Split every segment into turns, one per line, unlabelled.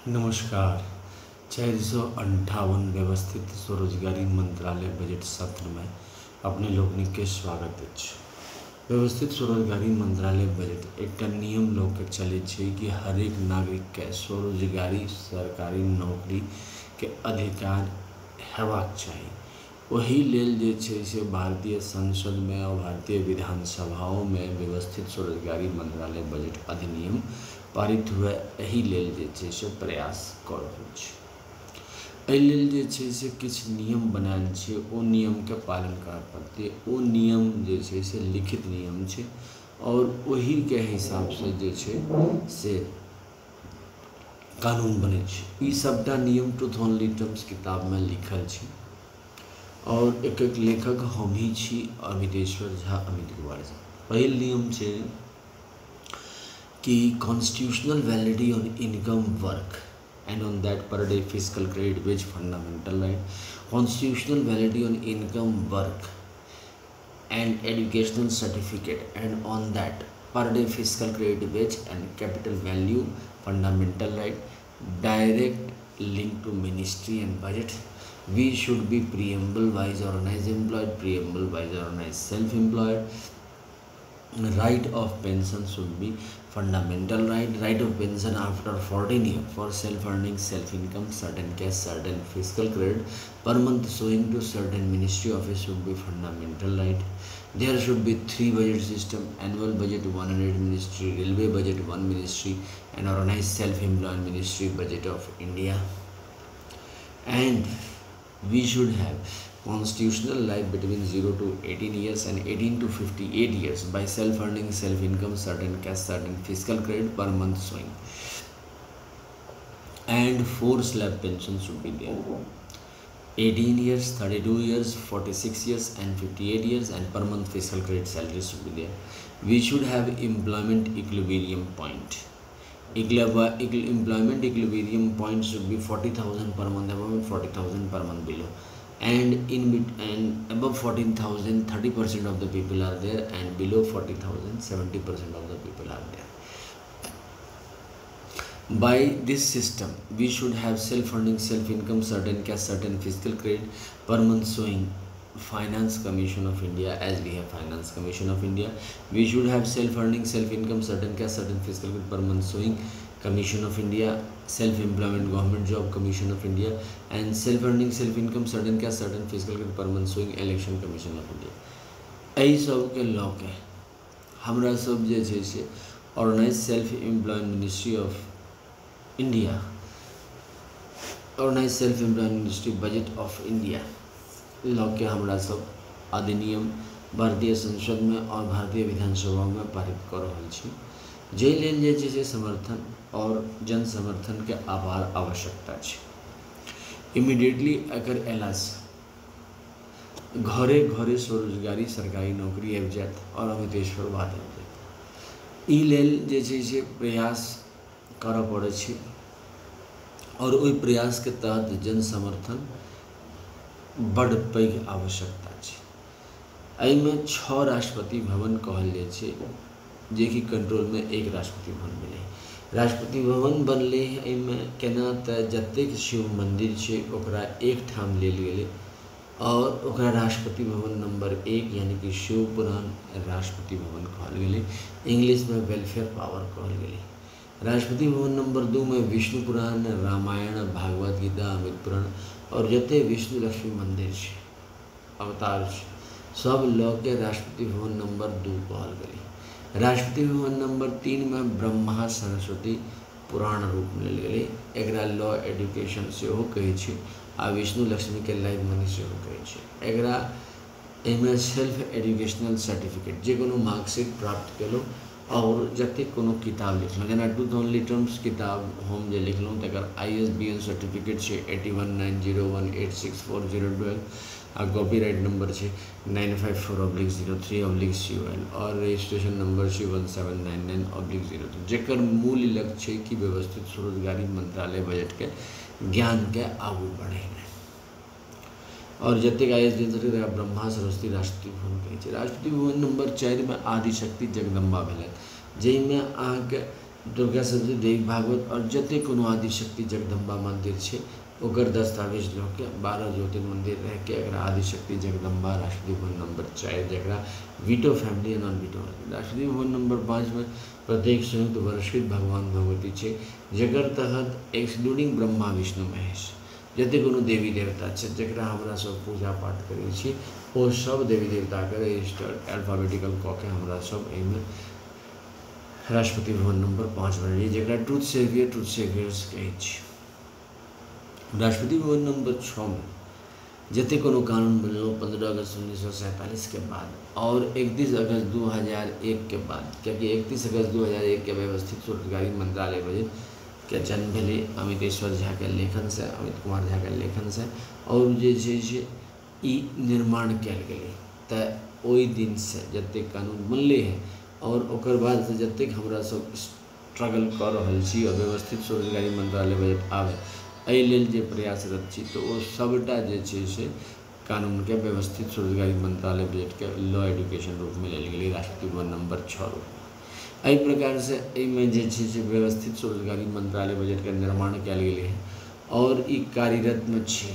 नमस्कार। 458 व्यवस्थित स्वरोजगारी मंत्रालय बजट सत्र में अपने लोकनि के स्वागत अछि। व्यवस्थित स्वरोजगारी मंत्रालय बजट एक नियम लऽ के चलै छै कि हरेक नागरिक के स्वरोजगारी सरकारी नौकरी के अधिकार हेबाक चाही। ओही लेल जे छै से भारतीय संसद में और भारतीय विधानसभाओं में व्यवस्थित स्वरोजगारी मंत्रालय बजट अधिनियम पारित हुए एहि लेल जे छै से प्रयास कऽ रहल छै। एहि लेल जे छै से किछु नियम बनायल छै, ओ नियम के पालन करऽ पड़तै। ओ नियम जे छै से लिखित नियम छै और ओही के हिसाब से जे छै से कानून बनै छै। ई सबटा नियम ट्रूथ ओनली टर्म्स किताब में लिखल छै और एक लेखक हम ही छी, अमितेश्वर झा, अमित कुमार झा। पहिल नियम छै कि constitutional validity on income work and on that per day fiscal credit wage fundamental right. Constitutional validity on income work and educational certificate and on that per day fiscal credit wage and capital value fundamental right. Direct link to ministry and budget. We should be preamble wise organized employed, preamble wise organized self-employed. Right of pension should be fundamental right. Right of pension after 14 years for self-earning, self-income, certain cash, certain fiscal credit per month showing to certain ministry office should be fundamental right. There should be 3 budget system: annual budget 100 ministry, railway budget 1 ministry, and organized self-employed ministry budget of India. And we should have constitutional life between 0 to 18 years and 18 to 58 years by self-earning, self-income, certain cash, certain fiscal credit per month showing. And 4 slab pension should be there: 18 years, 32 years, 46 years and 58 years, and per month fiscal credit salary should be there. We should have employment equilibrium point. Employment equilibrium point should be 40,000 per month above and 40,000 per month below. And and above 14,000 30% of the people are there, and below 40,000 70% of the people are there. By this system we should have self-earning, self-income, certain cash, certain fiscal credit per month showing Finance Commission of India, as we have Finance Commission of India. We should have self-earning, self-income, certain cash, certain fiscal credit per month showing Commission of India, Self-Employment Government Job Commission of India, and self-earning, self-income, certain cash, certain fiscal credit per month showing Election Commission of India. एहि सब के law के हमरा सब जे छै से organise self employed ministry of India, organise self employed ministry budget of India law के हमरा सब अधिनियम भारतीय संसद में और भारतीय विधानसभा में पारित कर रहल छी, जे लेल जे छै से समर्थन और जन समर्थन के आभार आवश्यकता छै। इमीडिएटली एकर एला से घरे घरे स्वरोजगारी सरकारी नौकरी आबि जायत और अमितेश्वर बात आबि जायत। ई लेल जे छै से प्रयास करऽ पड़ै छै और ओहि प्रयास के तहत जन समर्थन बड़ पैघ आवश्यकता छै। एहिमे 6 राष्ट्रपति भवन कहल जाइ छै, जे कि कंट्रोल में 1 राष्ट्रपति भवन मिले। राष्ट्रपति भवन बनले एहिमे केना तऽ जतेक शिव मंदिर छै ओकरा एक ठाम लेल गेलै और ओकरा राष्ट्रपति भवन नंबर 1 यानी कि शिव पुराण राष्ट्रपति भवन कहल गेलै। इंग्लिश में वेलफेयर पावर कहल गेलै। राष्ट्रपति भवन नंबर 2 में विष्णु पुराण, रामायण, भागवत गीता, अमृत पुराण और जते विष्णु लक्ष्मी मंदिर छै, अवतार छै, सब लऽ के राष्ट्रपति भवन नंबर 2 कहल गेलै। राष्ट्रपति भवन नंबर 3 में ब्रह्मा सरस्वती पुराण रूप लेल गेलै। एकरा लॉ एजुकेशन सेहो कहै छै आ विष्णु लक्ष्मी के लाइव मनी सेहो कहै छै। एकरा एहिमे सेल्फ एजुकेशनल सर्टिफिकेट जे कोनो मार्कशीट प्राप्त केलहुँ और जते कोनो किताब लिखलहुँ, जेना ट्रूथ ओनली टर्म्स किताब हम जे लिखलहुँ तकर ISBN सर्टिफिकेट छै 8190186402 आ कॉपीराइट नंबर छै 954/03/COL और रजिस्ट्रेशन नंबर छै 1799/03, जेकर मूल लक्ष्य छै कि व्यवस्थित स्वरोजगारी मंत्रालय बजट के ज्ञान के आगू बढ़ेनाइ। और जतेक ISBN सर्टिफिकेट ब्रह्मा सरस्वती राष्ट्रपति भवन कहै छै। राष्ट्रपति भवन नंबर 4 में आदिशक्ति जगदम्बा भेलथि, जाहिमे अहाँके दुर्गा सप्तशती, देवी भागवत और जते कोनो आदिशक्ति जगदम्बा मंदिर छे ओकर दस्तावेज लऽ के 12 ज्योतिर्मंदिर रह के एकरा आदिशक्ति जगदम्बा राष्ट्रपति भवन नंबर 4 जकरा veto family non veto Rashtrapati Bhavan number 5 में प्रत्येक संयुक्त वर्षित भगवान भगवती छे जकर तहत एक्सक्लूडिंग ब्रह्मा विष्णु महेश जते कोनो देवी देवता छे जकरा हमरा सब पूजा पाठ करै छी ओ सब देवी देवता के रजिस्टर्ड अल्फाबेटिकल कऽ के हमरा सब एहिमे राष्ट्रपति भवन नंबर 5 बनलिए जकरा ट्रूथ सेवियर्स कहै छी। राष्ट्रपति भवन नंबर 6 में जते कोनो कानून बनलो 15 अगस्त 1947 के बाद और 31 अगस्त 2001 के बाद, क्योंकि 31 अगस्त 2001 के व्यवस्थित रोजगारी मंत्रालय बजट के जन्म भेले अमितेश्वर झा के लेखन से, अमित कुमार झा के लेखन से और जे छै ई निर्माण कयल गेलै। तऽ ओहि दिन से जते कानून बनले है और ओकर बाद से जते हमरा सब स्ट्रगल कर रहल छी और व्यवस्थित रोजगारी मंत्रालय बजट आवे एहि लेल जे प्रयासरत छी तो वो सबटा जे छै से कानून के व्यवस्थित रोजगारी मंत्रालय बजट के लॉ एजुकेशन रूप में लेल गेलै राष्ट्रपति भवन नंबर 6 रूप में। एहि प्रकार से एहिमे जे छै से व्यवस्थित रोजगारी मंत्रालय बजट के निर्माण कयल गेलै है और ई कार्यरत में छै।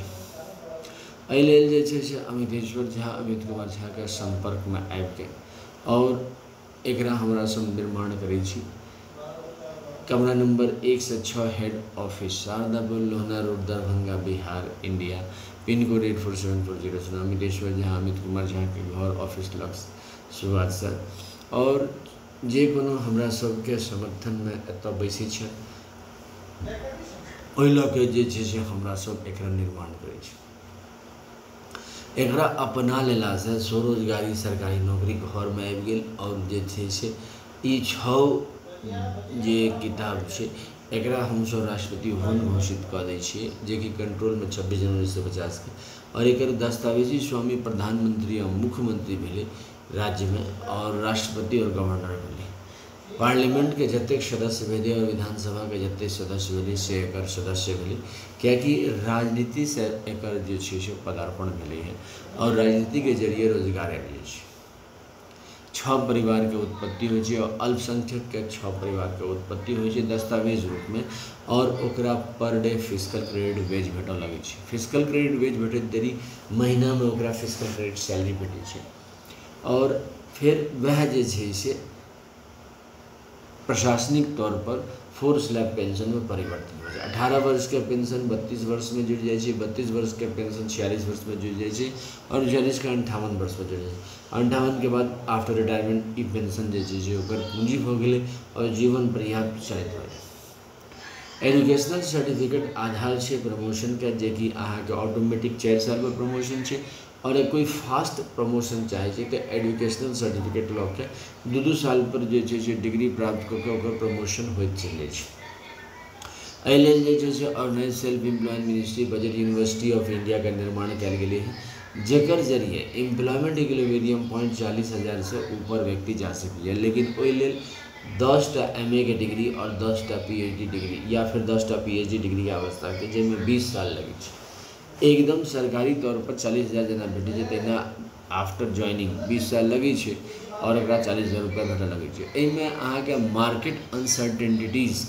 एहि लेल जे छै से अमितेश्वर झा अमित कुमार झा के संपर्क में आबि के और एकरा हमरा सब निर्माण करै छी। कमरा नंबर 1 से 6 head office Shardapur Lohna road Darbhanga Bihar India pin code 847407 Amiteshwar Jha Amit Kumar Jha के घर ऑफिस लग शुरुआत से और जे कोनो हमरा सबके समर्थन में एतऽ बैसै छै ओहि लऽ के जे छै से हमरा सब एकरा निर्माण करै छी। एकरा अपना लेला से स्वरोजगारी सरकारी नौकरी घर में आबि गेल और जे छै से ई 6 जे किताब छै एकरा हम सब राष्ट्रपति भवन घोषित कऽ दै छियै जे कि कंट्रोल में 26 जनवरी 1950 के और एकर दस्तावेजी स्वामी प्रधानमंत्री और मुख्यमंत्री भेले राज्य में और राष्ट्रपति और गवर्नर भेले। पार्लियामेंट के जतेक सदस्य भेले और विधानसभा के जतेक सदस्य भेले से एकर सदस्य भेले कियाकि राजनीति से एकर जे छै से पदार्पण भेले है और राजनीति के जरिए रोजगार आबि छै। 6 परिवार के उत्पत्ति हो छै और अल्पसंख्यक के 6 परिवार के उत्पत्ति हो छै दस्तावेज रूप में और ओकरा पर डे फिजिकल क्रेडिट वेज भेटऽ लगे छै। फिजिकल क्रेडिट वेज भेटैत देरी महीना में ओकरा फिजिकल क्रेडिट सैलरी भेटै छै और फिर वह जे छै से प्रशासनिक तौर पर 4 स्लैब पेंशन में परिवर्तन हो जाए। 18 वर्ष के पेंशन 32 वर्ष में जुड़ जाए, 32 वर्ष के पेंशन 46 वर्ष में जुड़ जाए और 46 का 58 वर्ष में जुड़ जाए। 58 के बाद आफ्टर रिटायरमेंट ई पेंशन जे छै ओकर पूंजी हो गेलै और जीवन पर्याप्त चलैत रहे। एजुकेशनल सर्टिफिकेट आधार छै प्रमोशन के जे कि अहाँ के ऑटोमेटिक 4 साल पर प्रमोशन छै और कोई फास्ट प्रमोशन चाहे छै तो एजुकेशनल सर्टिफिकेट लऽ के 2-2 साल पर जे छै से डिग्री प्राप्त कऽ के ओकर प्रमोशन होइत चलै छै। एहि लेल जे छै से organise self employment ministry budget university of India का निर्माण कयल गेलै है जेकर जरिए एम्प्लॉयमेंट इक्विलिब्रियम पॉइंट 40,000 से ऊपर व्यक्ति जा सकैए, लेकिन ओहि लेल 10टा MA के डिग्री और 10टा PhD डिग्री या फिर 10टा PhD डिग्री के आवश्यकता है जिसमें 20 साल लगे छै। एकदम सरकारी तौर पर 40,000 जना भेटे छै तेना आफ्टर ज्वाइनिंग 20 साल लगे छै और एकरा 40,000 रुपया भेटऽ लगे छै। एहिमे अहाँके मार्केट अनसर्टेनिटीज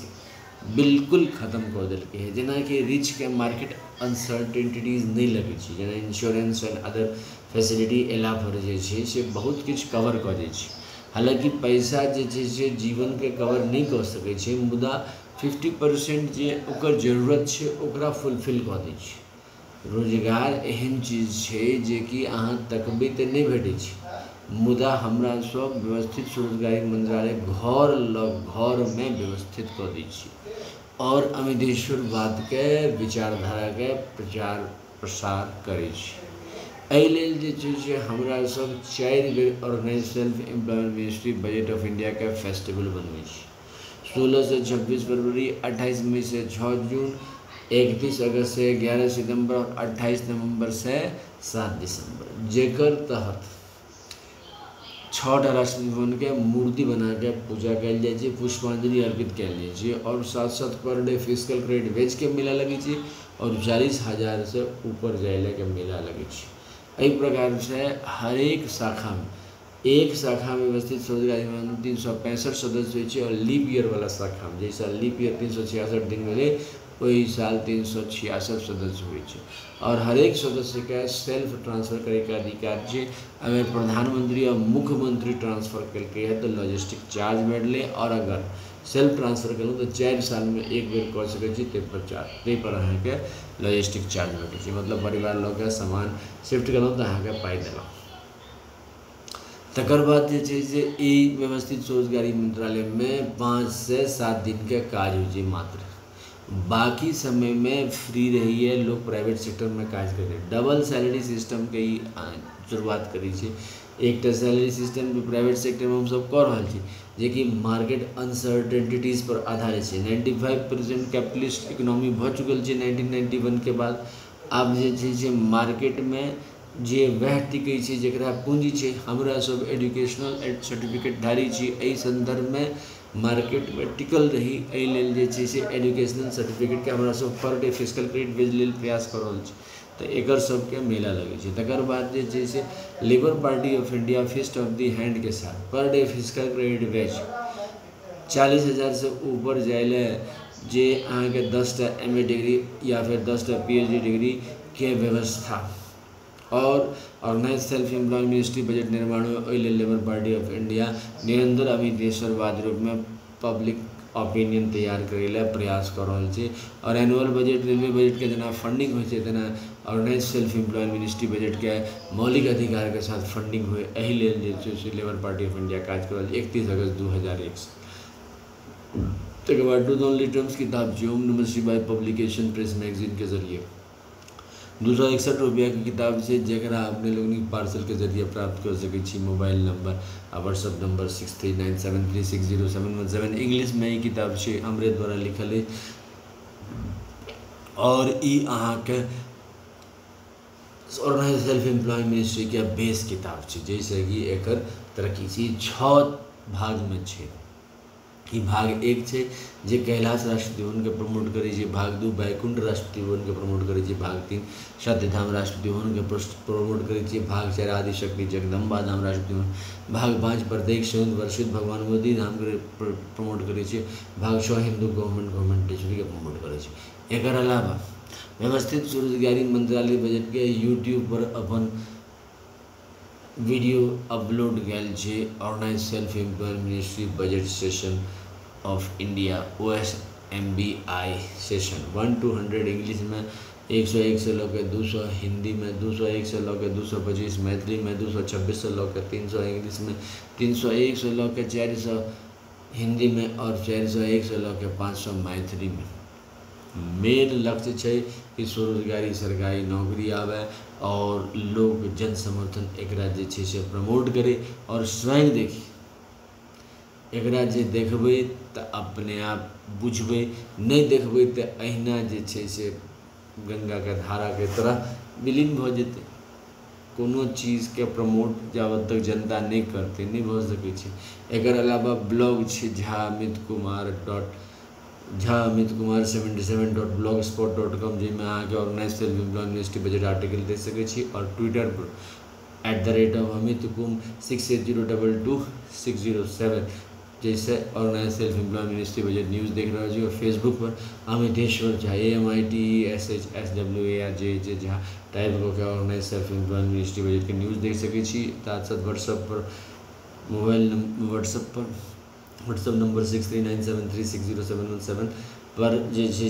बिल्कुल खत्म कर देलकै है जेना कि रिच के मार्केट अनसर्टेनिटीज नहीं लगे छै जेना इंश्योरेंस एंड अदर फैसिलिटी एला पर जे छै से बहुत किछु कवर कऽ दै छै। हालांकि पैसा जे छै से जीवन के कवर नहीं कऽ सकै छै मुदा 50% जे ओकर जरूरत छै ओकरा फुलफिल कऽ दै छै। रोजगार एहन चीज छै जे कि अहाँ तकबै तऽ नहीं भेटै छै मुदा हमरा सब व्यवस्थित रोजगारी मंत्रालय घर में व्यवस्थित कऽ दै छै और अमितेश्वरवाद के विचारधारा के प्रचार प्रसार करै छै। एहि लेल जे छै से हमरा सब 4 बेर organise self employment ministry budget of India के फेस्टिवल बनबै छी। 16 से 26 फरवरी, 28 मई से 6 जून, 31 अगस्त से 11 सितंबर और 28 नवंबर से 7 दिसंबर जेकर तहत 6टा राष्ट्रपति भवन के मूर्ति बना के पूजा कयल जाइ छै, पुष्पांजलि अर्पित कयल जाइ छै और साथ पर डे फिजिकल क्रेडिट वेज के मेला लगे छै और 40,000 से ऊपर जाइले के मेला लगे छै। एहि प्रकार से हर एक शाखा में एक शाखा में व्यवस्थित स्वरोजगारी में 365 सदस्य होइ छै और लीप ईयर वाला शाखा में जैसा लीप ईयर 366 दिन मिले वही साल 366 सदस्य होइ छै और हर एक सदस्य के सेल्फ ट्रांसफर करे के अधिकार छै। अगर प्रधानमंत्री और मुख्यमंत्री ट्रांसफर कलकै है तो लॉजिस्टिक चार्ज बढ़ले और अगर सेल्फ ट्रांसफर करूँ तो 4 साल में एक बेर कर सकै छी ते पर अहाँके लॉजिस्टिक चार्ज भेटै छै। मतलब परिवार लोग के सामान शिफ्ट करूँ तो अहाँके पाई देलक। तकर बाद जे छै से ई व्यवस्थित स्वरोजगारी मंत्रालय में 5 से 7 दिन के काज होइ छै मात्र, बाकी समय में फ्री रहिए लोग प्राइवेट सेक्टर में काज करे। डबल सैलरी सिस्टम के ही शुरुआत करी छै। एक सैलरी सिस्टम जो प्राइवेट सेक्टर में हम सब कर रहा छी जेकि मार्केट अनसर्टेनिटीज पर आधारित है। 95% कैपिटलिस्ट इकोनॉमी भ चुकल है 1991 के बाद। आब जे छै से मार्केट में जे वह टिकै छै जकरा पूंजी छै। हमरा सब एजुकेशनल सर्टिफिकेट धारी छी, एहि संदर्भ में मार्केट में टिकल रही एहि लेल जे छै से एजुकेशनल सर्टिफिकेट के हमरा सब पर डे फिजिकल क्रेडिट बेच लेल प्रयास कर रहल छी, तो एकर सबके मेला लगे छै। तकर बाद जे छै से labour party of India fist of the hand के साथ पर डे फिजिकल क्रेडिट बेच 40,000 से ऊपर जाए जे अहाँ के 10टा MA डिग्री या फिर 10टा PhD डिग्री के व्यवस्था और organise self employ ministry budget निर्माण में लेबर पार्टी ऑफ इंडिया निरंतर अभी देशवाद रूप में पब्लिक ओपिनियन तैयार करे प्रयास कर रहा है। और एनुअल बजट रेलवे बजट के जना फंडिंग हो तेना organise self employ ministry budget के मौलिक अधिकार के साथ फंडिंग हुए एहि लेल लेबर पार्टी ऑफ इंडिया काज कर 31 अगस्त 2001 से। तक बाद टू ओनली टर्म्स किताब जी ओम नमः शिवाय पब्लिकेशन प्रेस मैगजीन के जरिए 261 रुपया की किताब से जरा अपने लोग पार्सल के जरिए प्राप्त कर सके छी। मोबाइल नंबर आ व्हाट्सअप नंबर 6397360717 इंग्लिश में ही किताब से अमृत द्वारा लिखल है और ई अहाँ के ऑर्गेनाइज सेल्फ एम्प्लॉय मिनिस्ट्री के बेस किताब है। जैसे कि एकर तरक्की 6 भाग में है। कि भाग 1 है जे कैलाश राष्ट्रपति भवन के प्रमोट करे छै, भाग 2 बैकुंठ राष्ट्रपति भवन के प्रमोट करे छै, भाग 3 सत्यधाम राष्ट्रपति भवन के प्रमोट करे छै, भाग 4 आदिशक्ति जगदम्बा धाम राष्ट्रपति भवन, भाग 5 प्रत्येक सौंद वर्षित भगवान मोदी धाम के प्रमोट करे छै, भाग 6 हिंदू गवर्नमेंट टेरिटरी के प्रमोट करे छै। एकर अलावा व्यवस्थित स्वरोजगारी मंत्रालय बजट के यूट्यूब पर अपन वीडियो अपलोड गया है। Organise self employ ministry budget session of India OSMBI session 1 to 100 English में 101 से लेकर 200, हिंदी में 201 से लेकर 225, मैथिली में 226 से लेकर 300, इंग्लिश में 301 से लेकर 400, हिंदी में और 401 से लेकर 500 मैथिली में। मेन लक्ष्य है कि स्वरोजगारी सरकारी नौकरी आवे और लोग जन समर्थन एकरा जे छै से प्रमोट करे और स्वयं देखी एकरा जे देखबे तो अपने आप बुझबे, नहीं देखबे तो अहिना जे छै से गंगा के धारा के तरह विलीन भ जेते। कोनो चीज के प्रमोट जाबत तक जनता नहीं करते नहीं भ सकै छै। एकर अलावा ब्लॉग छै jha.amit kumar77.blogspot.com जिसमें अहाँ के organise self employ ministry budget article दे सके छी और ट्विटर पर @amitkum680222607 जैसे organise self employ ministry budget news देख रहे हो। और फेसबुक पर अमितेश्वर झा AMITESHSWARJ झा टाइप करके organise self employ ministry budget के न्यूज़ देख सके छी। साथ साथ व्हाट्सअप नंबर 6397360717 पर जे छै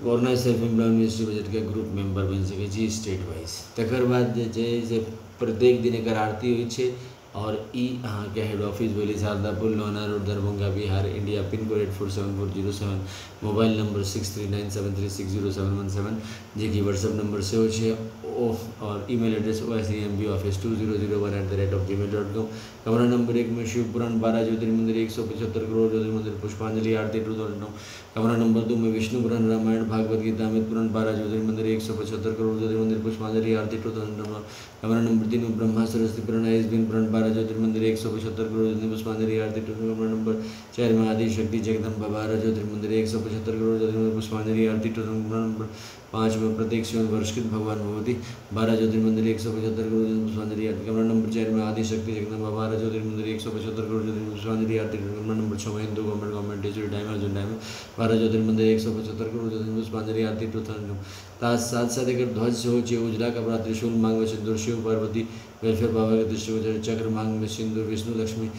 organise self employ ministry budget के ग्रुप मेंबर बन सके छी स्टेट वाइज। तकर बाद जे छै से प्रत्येक दिन एकर आरती होइ छै और ई अहाँ के हेड ऑफिस भेलै Shardapur Lohna road Darbhanga Bihar India pin code 847407 mobile number 6397360717 जे कि व्हाट्सअप नंबर से है और ईमेल एड्रेस OSEMBoffice2001@gmail.com। कमरा नंबर 1 में शिव पुराण 12 ज्योतिर्मंदिर 175 करोड़ ज्योतिर्मंदिर पुष्पांजलि आरती 2009। कमरा नंबर 2 में विष्णु पुराण रामायण भागवत गीता अमित पुराण 12 ज्योतिर्मंदिर 175 करोड़ ज्योतिर्मंदिर पुष्पांजलि आरती 2009। कमरा नंबर 3 में ब्रह्मा सरस्वती पुराण ISBN पुराण 12 ज्योतिर्मंदिर 175 करोड़ ज्योति पुष्पांजलि आरती टोटल कमरा नंबर 4 में आदि शक्ति जगदम्बा 12 ज्योतिर्मंदिर 175 करोड़ ज्योति पुष्पांजलि आरती टोटल कमरा नंबर 5 में प्रत्येक शिव वर्षकृत भगवान भगवती 12 ज्योतिर्मंदिर 175 करोड़ ज्योति पुष्पांजलि आरती कमरा नंबर 4 में आदि शक्ति जगदम्बा 12 ज्योतिर्मंदिर 175 करोड़ ज्योति पुष्पांजलि आरती कमरा नंबर 6 में Hindu government digital time Arjun time 12 Jyotirmandir 175 crore ज्योति पुष्पांजलि आरती टोटल साथ साथ एक ध्वज से हो चाहिए उजला कपड़ा त्रिशूल मांग में सिंदूर शिव पार्वती वेलफेयर बाबा के दृष्टिगोचर चक्र मांग में सिंदूर विष्णु लक्ष्मी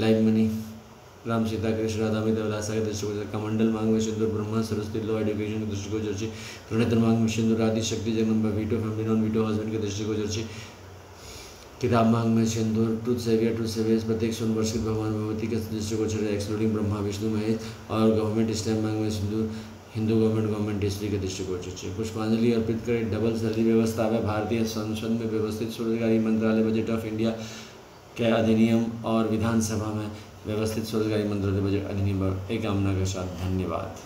लाइव मनी राम सीता कृष्ण राधा में देवलासा के दृष्टिगोचर कमंडल मांग में सिंदूर ब्रह्मा सरस्वती लॉ एजुकेशन के दृष्टिगोचर त्रिनेत्र मांग में सिंदूर आदि शक्ति Jagdamba veto family non veto husband के दृष्टिगोचर किताब मांग में सिंदूर टूथ सेवियर प्रत्येक सोन वर्ष के भगवान भगवती के दृष्टिगोचर एक्सक्लूडिंग ब्रह्मा विष्णु महेश और गवर्नमेंट स्टैम्प मांग में सिंदूर हिंदू गवर्नमेंट हिस्ट्री के दृष्टिगोचर पुष्पांजलि अर्पित करें डबल सैलरी व्यवस्था है भारतीय संसद में व्यवस्थित स्वरोजगारी मंत्रालय बजट ऑफ इंडिया के अधिनियम और विधानसभा में व्यवस्थित स्वरोजगारी मंत्रालय बजट अधिनियम एक कामना के साथ धन्यवाद।